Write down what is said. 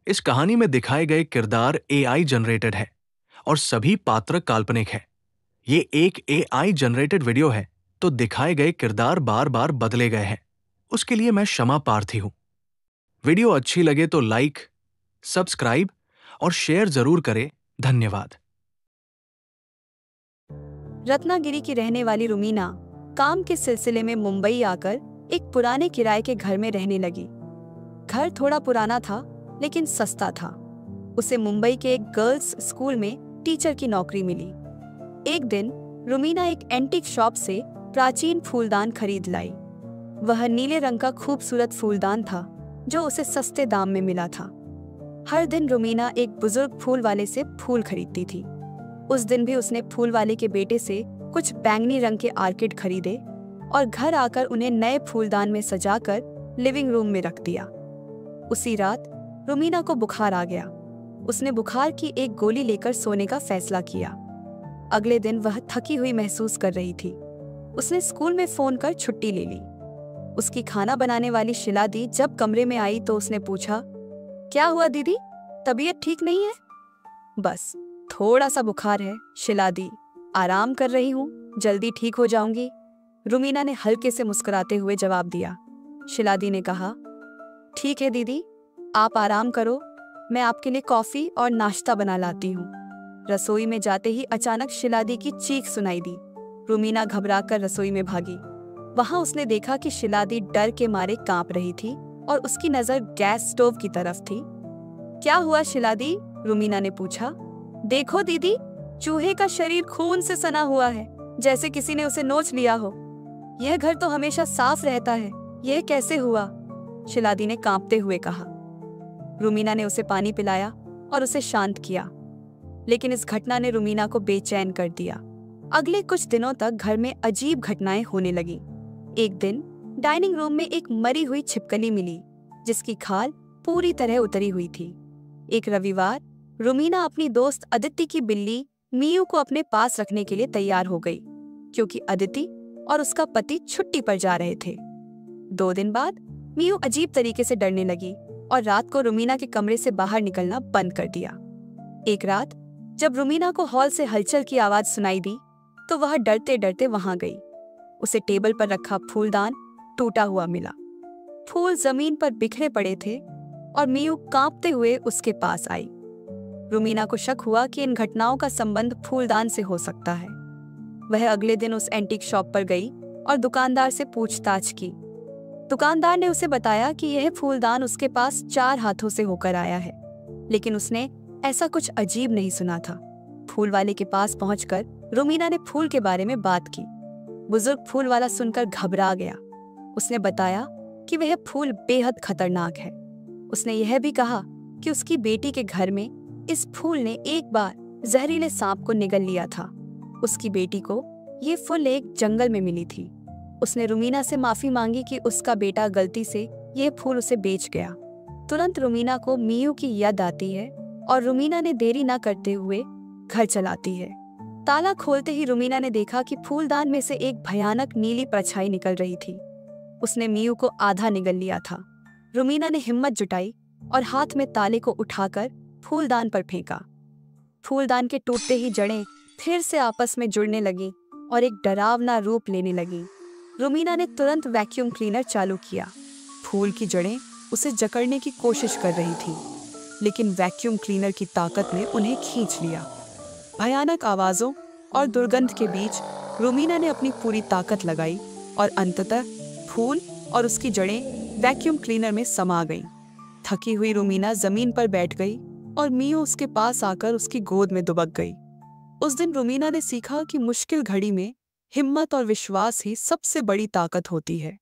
इस कहानी में दिखाए गए किरदार एआई जनरेटेड है और सभी पात्र काल्पनिक है। ये एक एआई जनरेटेड वीडियो है, तो दिखाए गए किरदार बार बार बदले गए हैं। उसके लिए मैं क्षमा प्रार्थी हूं। वीडियो अच्छी लगे तो लाइक, सब्सक्राइब और शेयर जरूर करें। धन्यवाद। रत्नागिरी की रहने वाली रुमीना काम के सिलसिले में मुंबई आकर एक पुराने किराए के घर में रहने लगी। घर थोड़ा पुराना था लेकिन सस्ता था। उसे मुंबई के एक गर्ल्स स्कूल में टीचर की नौकरी मिली। एक दिन रुमीना एक एंटीक शॉप से प्राचीन फूलदान खरीद लाई। वह नीले रंग का खूबसूरत फूलदान था जो उसे सस्ते दाम में मिला था। हर दिन रुमीना एक बुजुर्ग फूल वाले से फूल खरीदती थी। उस दिन भी उसने फूल वाले के बेटे से कुछ बैंगनी रंग के आर्किड खरीदे और घर आकर उन्हें नए फूलदान में सजाकर लिविंग रूम में रख दिया। उसी रात रुमीना को बुखार आ गया। उसने बुखार की एक गोली लेकर सोने का फैसला किया। अगले दिन वह थकी हुई महसूस कर रही थी। उसने स्कूल में फोन कर छुट्टी ले ली। उसकी खाना बनाने वाली शिला दी जब कमरे में आई तो उसने पूछा, क्या हुआ दीदी, तबीयत ठीक नहीं है? बस थोड़ा सा बुखार है शिला दी, आराम कर रही हूँ, जल्दी ठीक हो जाऊंगी, रुमीना ने हल्के से मुस्कुराते हुए जवाब दिया। शिला दी ने कहा, ठीक है दीदी, आप आराम करो, मैं आपके लिए कॉफी और नाश्ता बना लाती हूँ। रसोई में जाते ही अचानक शिला दी की चीख सुनाई दी। रुमीना घबराकर रसोई में भागी। वहां उसने देखा कि शिला दी डर के मारे कांप रही थी और उसकी नजर गैस स्टोव की तरफ थी। क्या हुआ शिला दी? रुमीना ने पूछा। देखो दीदी, चूहे का शरीर खून से सना हुआ है, जैसे किसी ने उसे नोच लिया हो। यह घर तो हमेशा साफ रहता है, यह कैसे हुआ? शिला दी ने कांपते हुए कहा। रुमीना ने उसे पानी पिलाया और उसे शांत किया, लेकिन इस घटना ने रुमीना को बेचैन कर दिया। अगले कुछ दिनों तक घर में अजीब घटनाएं होने लगी। एक दिन डाइनिंग रूम में एक मरी हुई छिपकली मिली जिसकी खाल पूरी तरह उतरी हुई थी। एक रविवार रुमीना अपनी दोस्त अदिति की बिल्ली मियू को अपने पास रखने के लिए तैयार हो गई, क्योंकि अदिति और उसका पति छुट्टी पर जा रहे थे। 2 दिन बाद मियू अजीब तरीके से डरने लगी और रात को रुमीना के कमरे से बाहर निकलना बंद कर दिया। एक रात जब रुमीना को हॉल से हलचल की आवाज सुनाई दी तो वह डरते डरते वहां गई। उसे टेबल पर रखा फूलदान टूटा हुआ मिला। फूल जमीन पर बिखरे पड़े थे और मियू कांपते हुए उसके पास आई। रुमीना को शक हुआ कि इन घटनाओं का संबंध फूलदान से हो सकता है। वह अगले दिन उस एंटीक शॉप पर गई और दुकानदार से पूछताछ की। दुकानदार ने उसे बताया कि यह फूलदान उसके पास 4 हाथों से होकर आया है, लेकिन उसने ऐसा कुछ अजीब नहीं सुना था। फूल वाले के पास पहुंचकर रुमीना ने फूल के बारे में बात की। बुजुर्ग फूल वाला सुनकर घबरा गया। उसने बताया कि वह फूल बेहद खतरनाक है। उसने यह भी कहा कि उसकी बेटी के घर में इस फूल ने एक बार जहरीले सांप को निगल लिया था। उसकी बेटी को ये फूल एक जंगल में मिली थी। उसने रुमीना से माफी मांगी कि उसका बेटा गलती से ये फूल उसे बेच गया। तुरंत रुमीना को मियू की याद आती है और रुमीना ने देरी न करते हुए घर चलाती है। ताला खोलते ही रुमीना ने देखा कि फूलदान में से एक भयानक नीली परछाई निकल रही थी। उसने मियू को आधा निगल लिया था। रुमीना ने हिम्मत जुटाई और हाथ में ताले को उठाकर फूलदान पर फेंका। फूलदान के टूटते ही जड़ें फिर से आपस में जुड़ने लगी और एक डरावना रूप लेने लगी। रुमीना ने तुरंत वैक्यूम क्लीनर चालू किया। फूल की जड़ें उसे जकड़ने की कोशिश कर रही थी, लेकिन वैक्यूम क्लीनर की ताकत ने उन्हें खींच लिया। भयानक आवाजों और दुर्गंध के बीच रुमीना ने अपनी पूरी ताकत लगाई और अंततः फूल और उसकी जड़ें वैक्यूम क्लीनर में समा गईं। थकी हुई रुमीना जमीन पर बैठ गई और मियो उसके पास आकर उसकी गोद में दुबक गई। उस दिन रुमीना ने सीखा कि मुश्किल घड़ी में हिम्मत और विश्वास ही सबसे बड़ी ताकत होती है।